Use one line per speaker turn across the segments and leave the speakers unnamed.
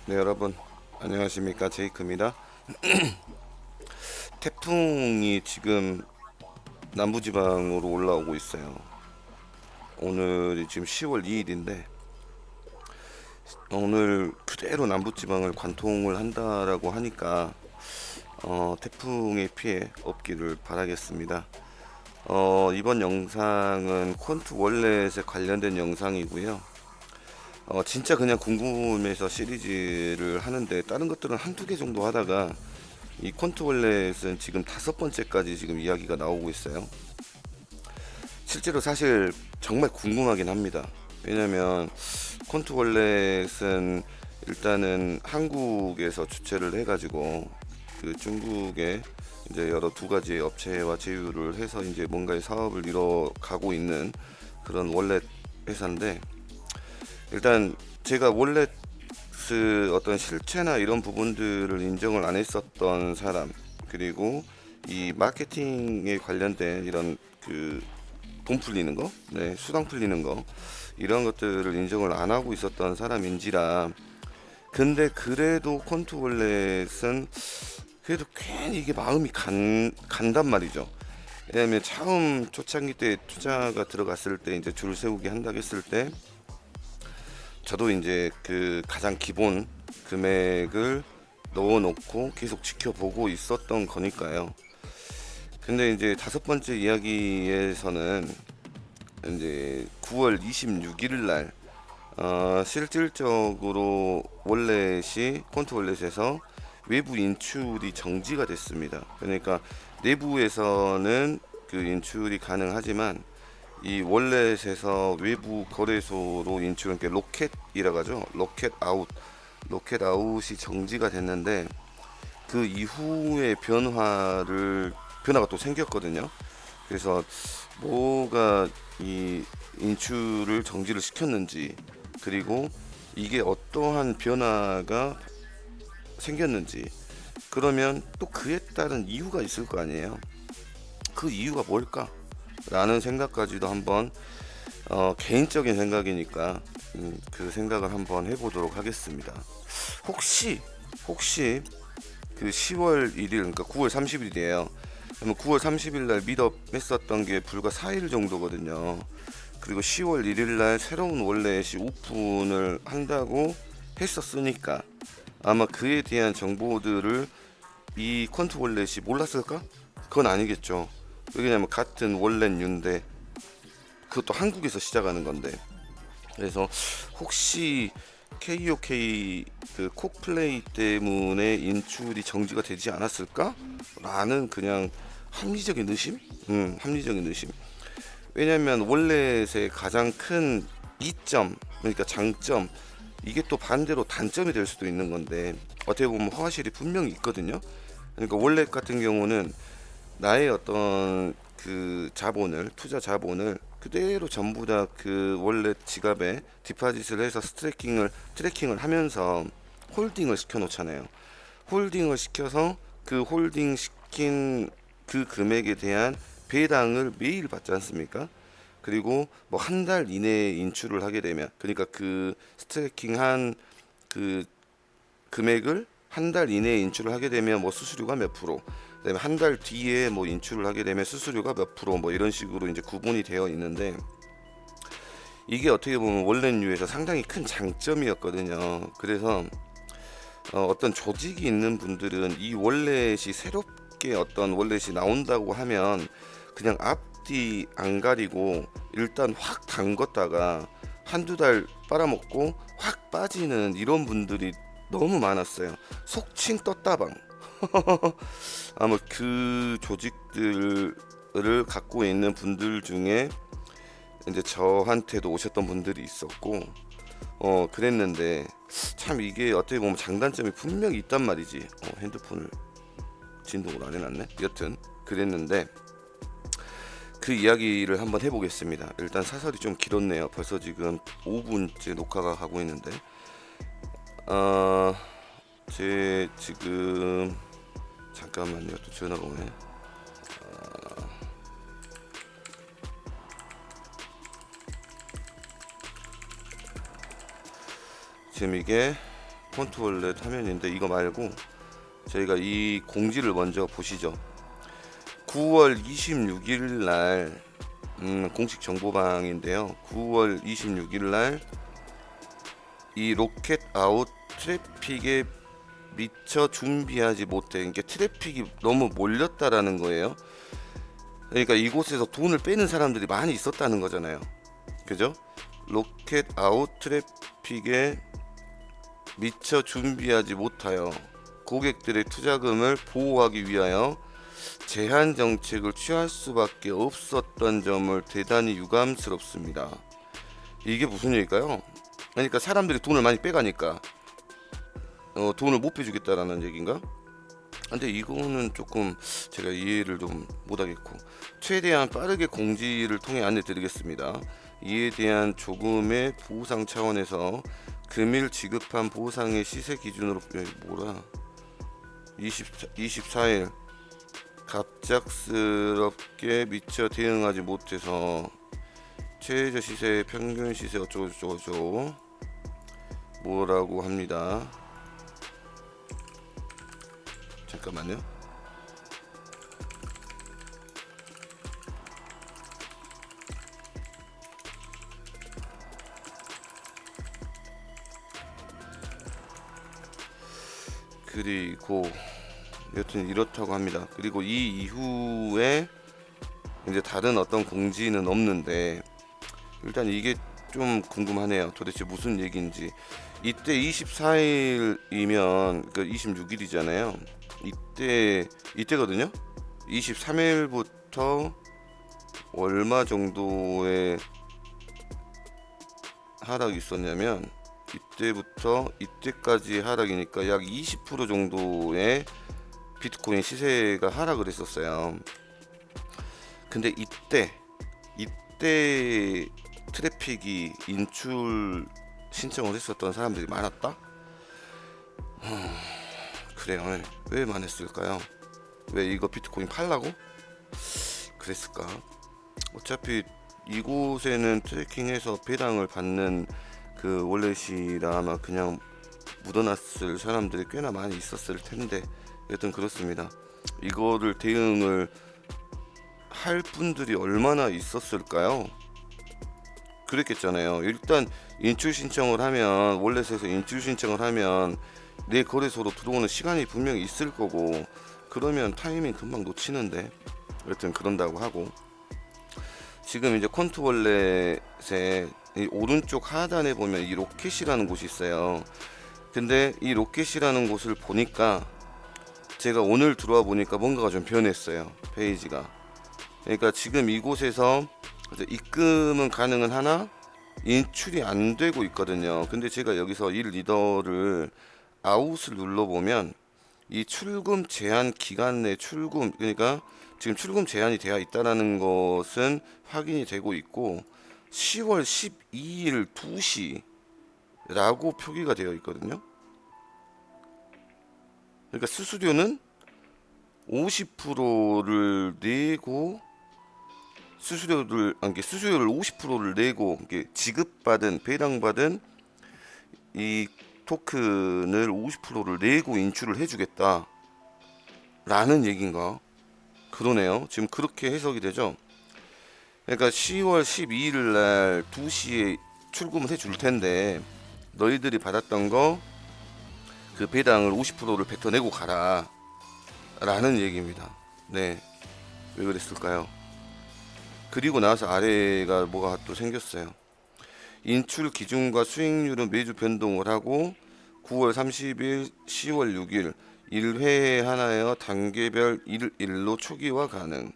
네, 여러분 안녕하십니까, 제이크입니다. 태풍이 지금 남부지방으로 올라오고 있어요. 오늘이 지금 10월 2일인데 오늘 그대로 남부지방을 관통을 한다라고 하니까 태풍의 피해 없기를 바라겠습니다. 이번 영상은 콘트 월렛에 관련된 영상이고요. 진짜 그냥 궁금해서 시리즈를 하는데 다른 것들은 한두 개 정도 하다가 이 콘트 월렛은 지금 5번째까지 지금 이야기가 나오고 있어요. 실제로 사실 정말 궁금하긴 합니다. 왜냐면 콘트 월렛은 일단은 한국에서 주최를 해가지고 그 중국에 이제 여러 두 가지 업체와 제휴를 해서 이제 뭔가의 사업을 이뤄가고 있는 그런 월렛 회사인데, 일단 제가 월렛 어떤 실체나 이런 부분들을 인정을 안 했었던 사람, 그리고 이 마케팅에 관련된 이런 그 돈 풀리는 거, 네, 수당 풀리는 거, 이런 것들을 인정을 안 하고 있었던 사람인지라. 근데 그래도 콘트 월렛은 그래도 괜히 이게 마음이 간단 말이죠. 왜냐면 처음 초창기 때 투자가 들어갔을 때 이제 줄 세우기 한다고 했을 때 저도 이제 그 가장 기본 금액을 넣어놓고 계속 지켜보고 있었던 거니까요. 근데 이제 5번째 이야기에서는 이제 9월 26일 날 실질적으로 월렛이 콘트 월렛에서 외부 인출이 정지가 됐습니다. 그러니까 내부에서는 그 인출이 가능하지만 이 월렛에서 외부 거래소로 인출, 그러니까 로켓이라고 하죠. 로켓 아웃이 정지가 됐는데 그 이후에 변화가 또 생겼거든요. 그래서 뭐가 이 인출을 정지를 시켰는지, 그리고 이게 어떠한 변화가 생겼는지, 그러면 또 그에 따른 이유가 있을 거 아니에요. 그 이유가 뭘까? 라는 생각까지도 한번 개인적인 생각이니까 그 생각을 한번 해보도록 하겠습니다. 혹시 그 10월 1일, 그러니까 9월 30일이에요. 그러면 9월 30일 날 미덥 했었던 게 불과 4일 정도거든요. 그리고 10월 1일 날 새로운 월렛이 오픈을 한다고 했었으니까 아마 그에 대한 정보들을 이 콘트 월렛이 몰랐을까? 그건 아니겠죠. 왜냐면 같은 월렛인데 그것도 한국에서 시작하는 건데. 그래서 혹시 KOK 그 콕플레이 때문에 인출이 정지가 되지 않았을까? 라는 그냥 합리적인 의심? 합리적인 의심. 왜냐면 월렛의 가장 큰 이점, 그러니까 장점, 이게 또 반대로 단점이 될 수도 있는 건데 어떻게 보면 허실이 분명히 있거든요. 그러니까 월렛 같은 경우는 나의 어떤 그 투자 자본을 그대로 전부 다 그 월렛 지갑에 디파짓을 해서 트래킹을 하면서 홀딩을 시켜 놓잖아요. 홀딩을 시켜서 그 홀딩 시킨 그 금액에 대한 배당을 매일 받지 않습니까? 그리고 뭐 한 달 이내에 인출을 하게 되면, 그러니까 그 스테이킹한 그 금액을 한 달 이내에 인출을 하게 되면 뭐 수수료가 몇 프로, 그다음에 한 달 뒤에 뭐 인출을 하게 되면 수수료가 몇 프로, 뭐 이런 식으로 이제 구분이 되어 있는데, 이게 어떻게 보면 월렛류에서 상당히 큰 장점이었거든요. 그래서 어떤 조직이 있는 분들은 이 월렛이 새롭게 어떤 월렛이 나온다고 하면 그냥 앞뒤 안 가리고 일단 확 담궜다가 한두 달 빨아먹고 확 빠지는 이런 분들이 너무 많았어요. 속칭 떴다방. 아마 그 조직들을 갖고 있는 분들 중에 이제 저한테도 오셨던 분들이 있었고, 그랬는데 참 이게 어떻게 보면 장단점이 분명히 있단 말이지. 핸드폰을 진동을 안 해놨네. 여튼 그랬는데 그 이야기를 한번 해보겠습니다. 일단 사설이 좀 길었네요. 벌써 지금 5분째 녹화가 가고 있는데, 제 지금 잠깐만요. 또 전화가 오네. 지금 이게 폰트월렛 화면인데 이거 말고 저희가 이 공지를 먼저 보시죠. 9월 26일 날 공식 정보방인데요. 9월 26일 날 이 로켓 아웃 트래픽에 미처 준비하지 못해. 그러니까 트래픽이 너무 몰렸다라는 거예요. 그러니까 이곳에서 돈을 빼는 사람들이 많이 있었다는 거잖아요. 그죠? 로켓 아웃 트래픽에 미처 준비하지 못하여 고객들의 투자금을 보호하기 위하여 제한 정책을 취할 수밖에 없었던 점을 대단히 유감스럽습니다. 이게 무슨 얘기일까요? 그러니까 사람들이 돈을 많이 빼가니까 돈을 못 빼주겠다라는 얘기인가? 근데 이거는 조금 제가 이해를 좀 못하겠고, 최대한 빠르게 공지를 통해 안내드리겠습니다. 이에 대한 조금의 보상 차원에서 금일 지급한 보상의 시세 기준으로 24일 갑작스럽게 미처 대응하지 못해서 최저 시세 평균 시세 어쩌고저쩌고 뭐라고 합니다. 잠깐만요. 그리고 여튼 이렇다고 합니다. 그리고 이 이후에 이제 다른 어떤 공지는 없는데, 일단 이게 좀 궁금하네요. 도대체 무슨 얘기인지. 이때 24일이면 그 26일이잖아요. 이때거든요. 23일부터 얼마 정도의 하락이 있었냐면, 이때부터 이때까지 하락이니까 약 20% 정도의 비트코인 시세가 하락을 했었어요. 근데 이때 트래픽이 인출 신청을 했었던 사람들이 많았다? 그래요. 왜 많았을까요? 왜 이거 비트코인 팔라고 그랬을까? 어차피 이곳에는 트래킹해서 배당을 받는 그 월렛이라 아마 그냥 묻어놨을 사람들이 꽤나 많이 있었을 텐데, 여튼 그렇습니다. 이거를 대응을 할 분들이 얼마나 있었을까요? 그랬겠잖아요. 일단 인출 신청을 하면, 월렛에서 인출 신청을 하면 내 거래소로 들어오는 시간이 분명히 있을 거고, 그러면 타이밍 금방 놓치는데, 여튼 그런다고 하고, 지금 이제 콘트월렛에 이 오른쪽 하단에 보면 이 로켓이라는 곳이 있어요. 근데 이 로켓이라는 곳을 보니까, 제가 오늘 들어와 보니까 뭔가가 좀 변했어요. 페이지가. 그러니까 지금 이곳에서 입금은 가능은 하나 인출이 안 되고 있거든요. 근데 제가 여기서 이 리더를 아웃을 눌러보면 이 출금 제한 기간 내 출금, 그러니까 지금 출금 제한이 되어 있다는 것은 확인이 되고 있고, 10월 12일 2시라고 표기가 되어 있거든요. 그러니까 수수료는 50%를 내고, 수수료를 50%를 내고 지급받은, 배당받은 이 토큰을 50%를 내고 인출을 해주겠다 라는 얘기인가? 그러네요. 지금 그렇게 해석이 되죠. 그러니까 10월 12일 날 2시에 출금을 해줄 텐데, 너희들이 받았던 거 그 배당을 50%를 뱉어내고 가라 라는 얘기입니다. 네, 왜 그랬을까요? 그리고 나서 아래가 뭐가 또 생겼어요. 인출 기준과 수익률은 매주 변동을 하고 9월 30일, 10월 6일 1회에 하나여 단계별 일로 초기화 가능.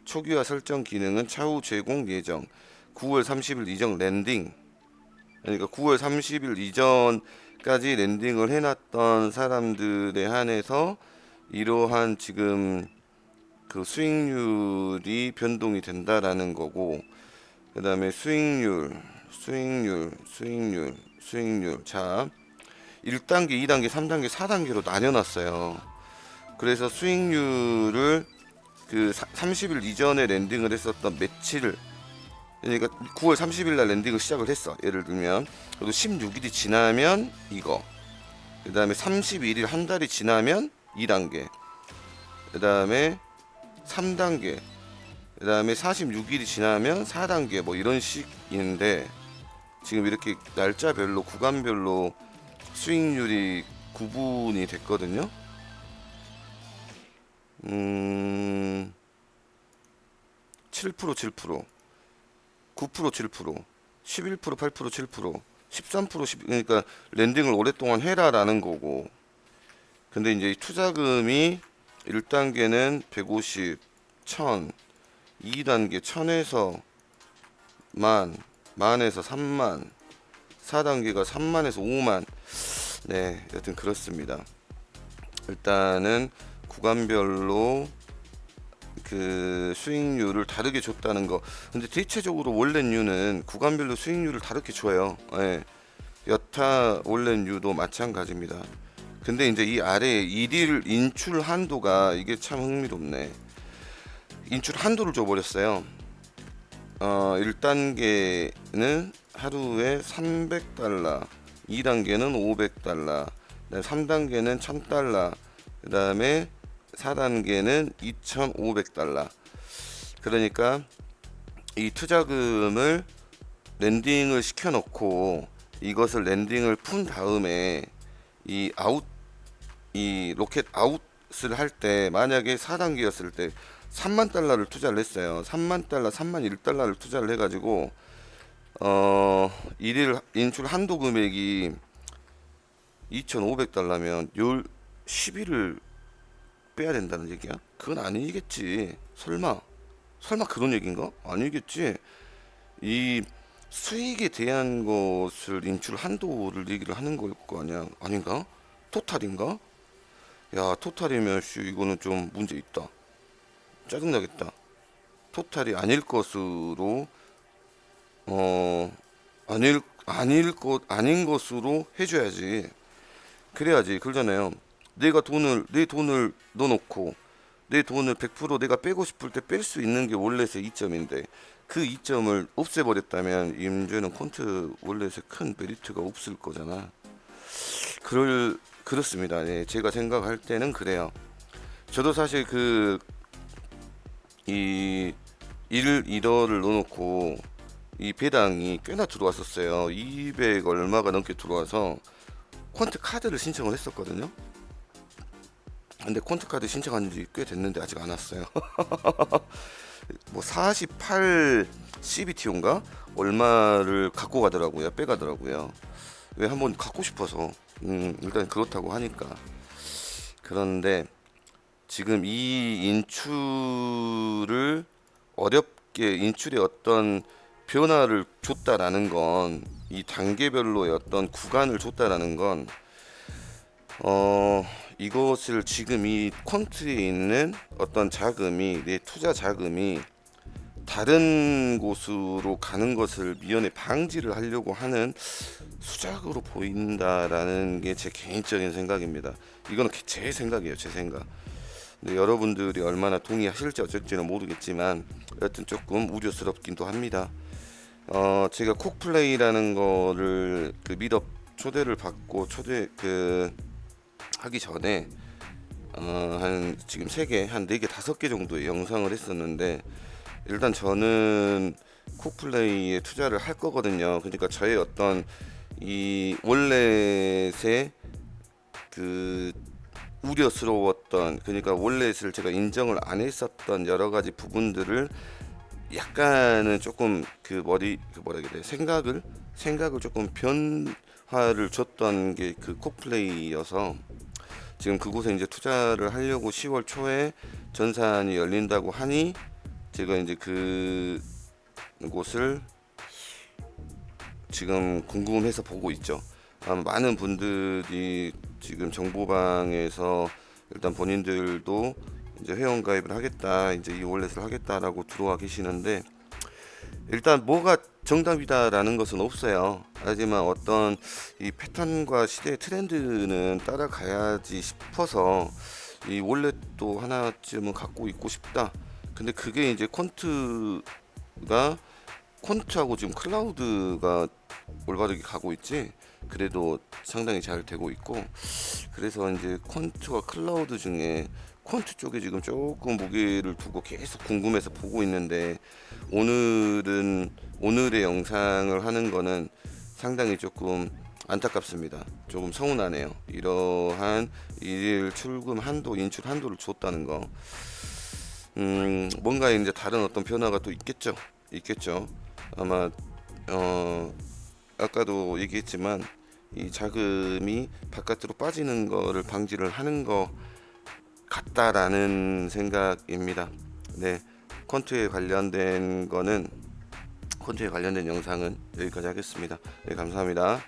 초기화 설정 기능은 차후 제공 예정. 9월 30일 이전 랜딩. 그러니까 9월 30일 이전까지 랜딩을 해놨던 사람들에 한해서 이러한 지금 그 수익률이 변동이 된다라는 거고, 그 다음에 수익률. 자, 1단계, 2단계, 3단계, 4단계로 나뉘어놨어요. 그래서 수익률을 그 30일 이전에 랜딩을 했었던 며칠, 그러니까 9월 30일 날 랜딩을 시작을 했어. 예를 들면, 그리고 16일이 지나면 이거, 그 다음에 31일 한 달이 지나면 2단계, 그 다음에 3단계, 그 다음에 46일이 지나면 4단계 뭐 이런 식인데, 지금 이렇게 날짜별로 구간별로 수익률이 구분이 됐거든요. 7% 7%, 9% 7%, 11% 8% 7%, 13% 10, 그러니까 랜딩을 오랫동안 해라라는 거고. 근데 이제 이 투자금이 1단계는 150, 1000, 2단계 1000에서 만, 만에서 3만, 4단계가 3만에서 5만. 네, 여튼 그렇습니다. 일단은 구간별로 그 수익률을 다르게 줬다는 거. 근데 대체적으로 원래뉴는 구간별로 수익률을 다르게 줘요. 예. 여타 원래뉴도 마찬가지입니다. 근데 이제 이 아래에 일일 인출 한도가 이게 참 흥미롭네. 인출 한도를 줘버렸어요. 1단계는 하루에 300달러, 2단계는 500달러, 3단계는 1000달러, 그 다음에 4단계는 2500달러. 그러니까 이 투자금을 랜딩을 시켜놓고 이것을 랜딩을 푼 다음에 이 로켓 아웃을 할 때, 만약에 4단계였을 때 3만 달러를 투자를 했어요. 3만 달러, 3만 1달러를 투자를 해가지고 일일 인출 한도 금액이 2,500달러면 10일을 빼야 된다는 얘기야? 그건 아니겠지. 설마 그런 얘기인가? 아니겠지. 이 수익에 대한 것을 인출 한도를 얘기를 하는 걸 거 아니야? 아닌가? 토탈인가? 야, 토탈이면 이거는 좀 문제 있다. 짜증나겠다. 토탈이 아닐 것으로 아닌 것으로 해줘야지. 그래야지. 그러잖아요. 내 돈을 넣어놓고 내 돈을 100% 내가 빼고 싶을 때 뺄 수 있는 게 원래의 이점인데, 그 이점을 없애버렸다면 이 문제는 콘트 원래의 큰 메리트가 없을 거잖아. 그렇습니다. 네, 제가 생각할 때는 그래요. 저도 사실 이 1~1월을 넣어놓고 이 배당이 꽤나 들어왔었어요. 200 얼마가 넘게 들어와서 콘트 카드를 신청을 했었거든요. 근데 콘트 카드 신청한 지 꽤 됐는데 아직 안 왔어요. 뭐 48 CBTO인가 얼마를 갖고 가더라고요. 빼가더라고요. 왜 한번 갖고 싶어서. 일단 그렇다고 하니까. 그런데 지금 이 인출을 어렵게, 인출의 어떤 변화를 줬다라는 건, 이 단계별로의 어떤 구간을 줬다라는 건, 이것을 지금 이 콘트에 있는 어떤 자금이, 내 투자 자금이 다른 곳으로 가는 것을 미연에 방지를 하려고 하는 수작으로 보인다라는 게 제 개인적인 생각입니다. 이거는 제 생각이에요, 제 생각. 근데 여러분들이 얼마나 동의하실지 어쩔지는 모르겠지만 여하튼 조금 우려스럽기도 합니다. 제가 콕플레이라는 거를 미덕 초대를 받고 하기 전에 한 지금 3개, 한 4개, 5개 정도의 영상을 했었는데, 일단 저는 콕플레이에 투자를 할 거거든요. 그러니까 저의 어떤 이 원래의 우려스러웠던, 그러니까 원래를 제가 인정을 안 했었던 여러 가지 부분들을 약간은 조금 생각을 조금 변화를 줬던 게 콕플레이여서, 지금 그곳에 이제 투자를 하려고 10월 초에 전산이 열린다고 하니 제가 이제 그곳을 지금 궁금해서 보고 있죠. 아마 많은 분들이 지금 정보방에서 일단 본인들도 이제 회원 가입을 하겠다, 이제 이 월렛을 하겠다라고 들어와 계시는데, 일단 뭐가 정답이다라는 것은 없어요. 하지만 어떤 이 패턴과 시대의 트렌드는 따라가야지 싶어서 이 월렛도 하나쯤은 갖고 있고 싶다. 근데 그게 이제 콘트하고 지금 클라우드가 올바르게 가고 있지. 그래도 상당히 잘 되고 있고, 그래서 이제 퀀트와 클라우드 중에 퀀트 쪽에 지금 조금 무게를 두고 계속 궁금해서 보고 있는데, 오늘의 영상을 하는 거는 상당히 조금 안타깝습니다. 조금 서운하네요. 이러한 일일 출금 한도, 인출 한도를 줬다는 거. 뭔가 이제 다른 어떤 변화가 또 있겠죠. 아마 아까도 얘기했지만 이 자금이 바깥으로 빠지는 거를 방지를 하는 거 같다라는 생각입니다. 네, 퀀트에 관련된 영상은 여기까지 하겠습니다. 네, 감사합니다.